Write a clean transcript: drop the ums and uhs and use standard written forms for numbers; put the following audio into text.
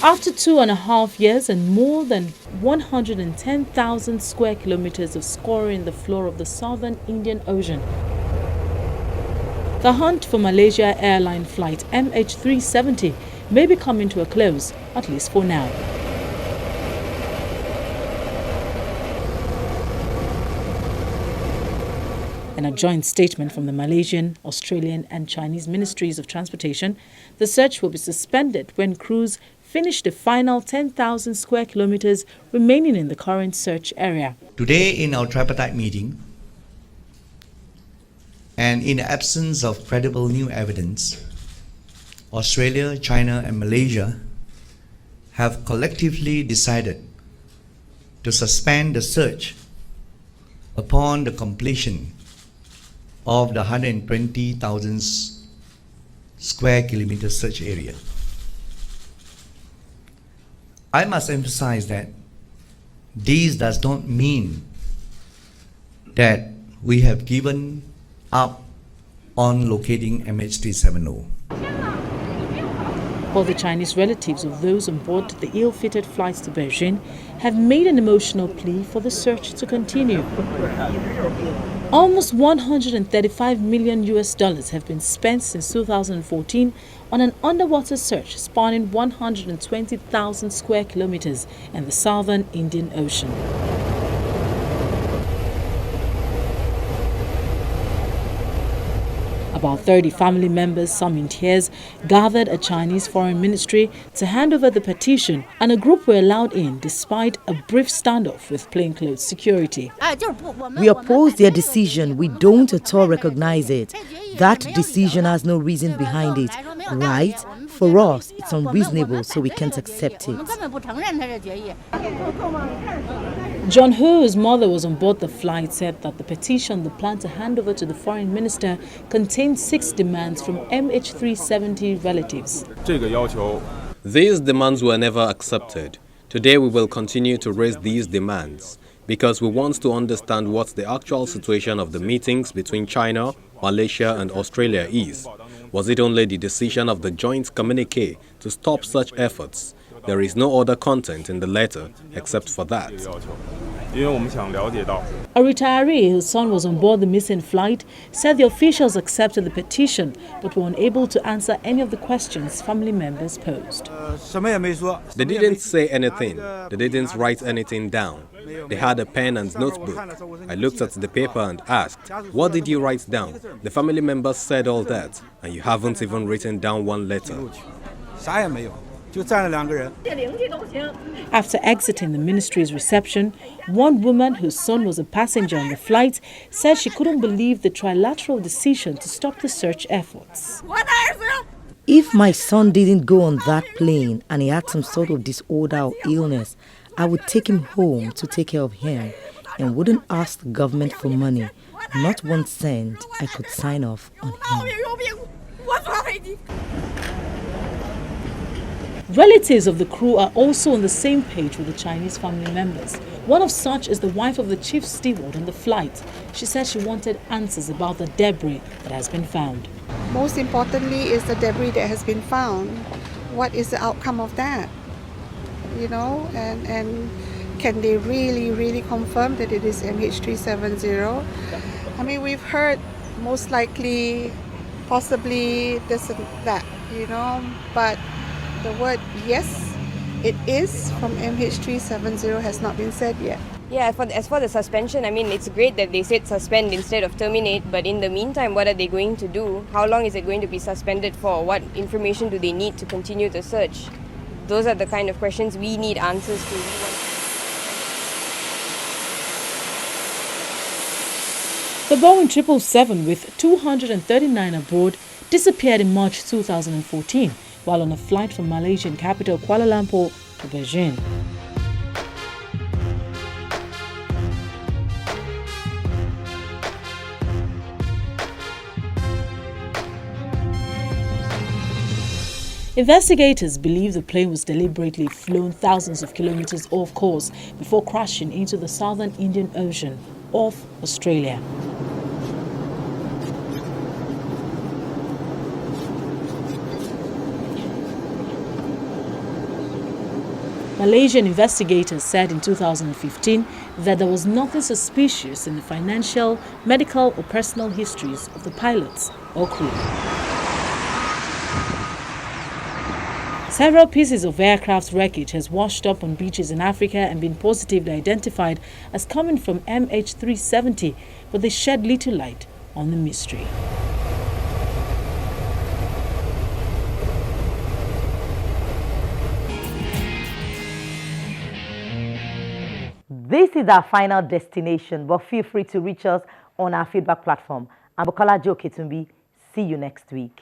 After 2.5 years and more than 110,000 square kilometers of scouring the floor of the southern Indian Ocean, the hunt for Malaysia Airline flight MH370 may be coming to a close, at least for now. In a joint statement from the Malaysian, Australian and Chinese Ministries of Transportation, the search will be suspended when crews finish the final 10,000 square kilometers remaining in the current search area. Today in our tripartite meeting, and in the absence of credible new evidence, Australia, China and Malaysia have collectively decided to suspend the search upon the completion of the 120,000 square kilometer search area. I must emphasize that this does not mean that we have given up on locating MH370. While the Chinese relatives of those on board the ill-fated flights to Beijing have made an emotional plea for the search to continue. Almost $135 million have been spent since 2014 on an underwater search spanning 120,000 square kilometers in the southern Indian Ocean. About 30 family members, some in tears, gathered at Chinese Foreign Ministry to hand over the petition, and a group were allowed in despite a brief standoff with plainclothes security. We oppose their decision. We don't at all recognize it. That decision has no reason behind it, right? For us, it's unreasonable, so we can't accept it. John Ho, whose mother was on board the flight, said that the petition they plan to hand over to the foreign minister contained 6 demands from MH370 relatives. These demands were never accepted. Today we will continue to raise these demands because we want to understand what the actual situation of the meetings between China, Malaysia and Australia is. Was it only the decision of the joint communique to stop such efforts? There is no other content in the letter except for that. A retiree whose son was on board the missing flight said the officials accepted the petition but were unable to answer any of the questions family members posed. They didn't say anything. They didn't write anything down. They had a pen and notebook. I looked at the paper and asked, "What did you write down?" The family members said all that, and you haven't even written down one letter. After exiting the ministry's reception, one woman whose son was a passenger on the flight said she couldn't believe the trilateral decision to stop the search efforts. If my son didn't go on that plane and he had some sort of disorder or illness, I would take him home to take care of him and wouldn't ask the government for money. Not 1 cent I could sign off on him. Relatives of the crew are also on the same page with the Chinese family members. One of such is the wife of the chief steward on the flight. She said she wanted answers about the debris that has been found. Most importantly is the debris that has been found. What is the outcome of that? You know, and can they really confirm that it is MH370? I mean, we've heard most likely, possibly this and that, you know, but the word yes, it is from MH370 has not been said yet. Yeah, as for the suspension, I mean, it's great that they said suspend instead of terminate, but in the meantime, what are they going to do? How long is it going to be suspended for? What information do they need to continue the search? Those are the kind of questions we need answers to. The Boeing 777 with 239 aboard disappeared in March 2014 while on a flight from Malaysian capital Kuala Lumpur to Beijing. Investigators believe the plane was deliberately flown thousands of kilometers off course before crashing into the southern Indian Ocean off Australia. Malaysian investigators said in 2015 that there was nothing suspicious in the financial, medical or personal histories of the pilots or crew. Several pieces of aircraft wreckage has washed up on beaches in Africa and been positively identified as coming from MH370, but they shed little light on the mystery. This is our final destination, but feel free to reach us on our feedback platform. I'm Bukola Jo Ketumbi. See you next week.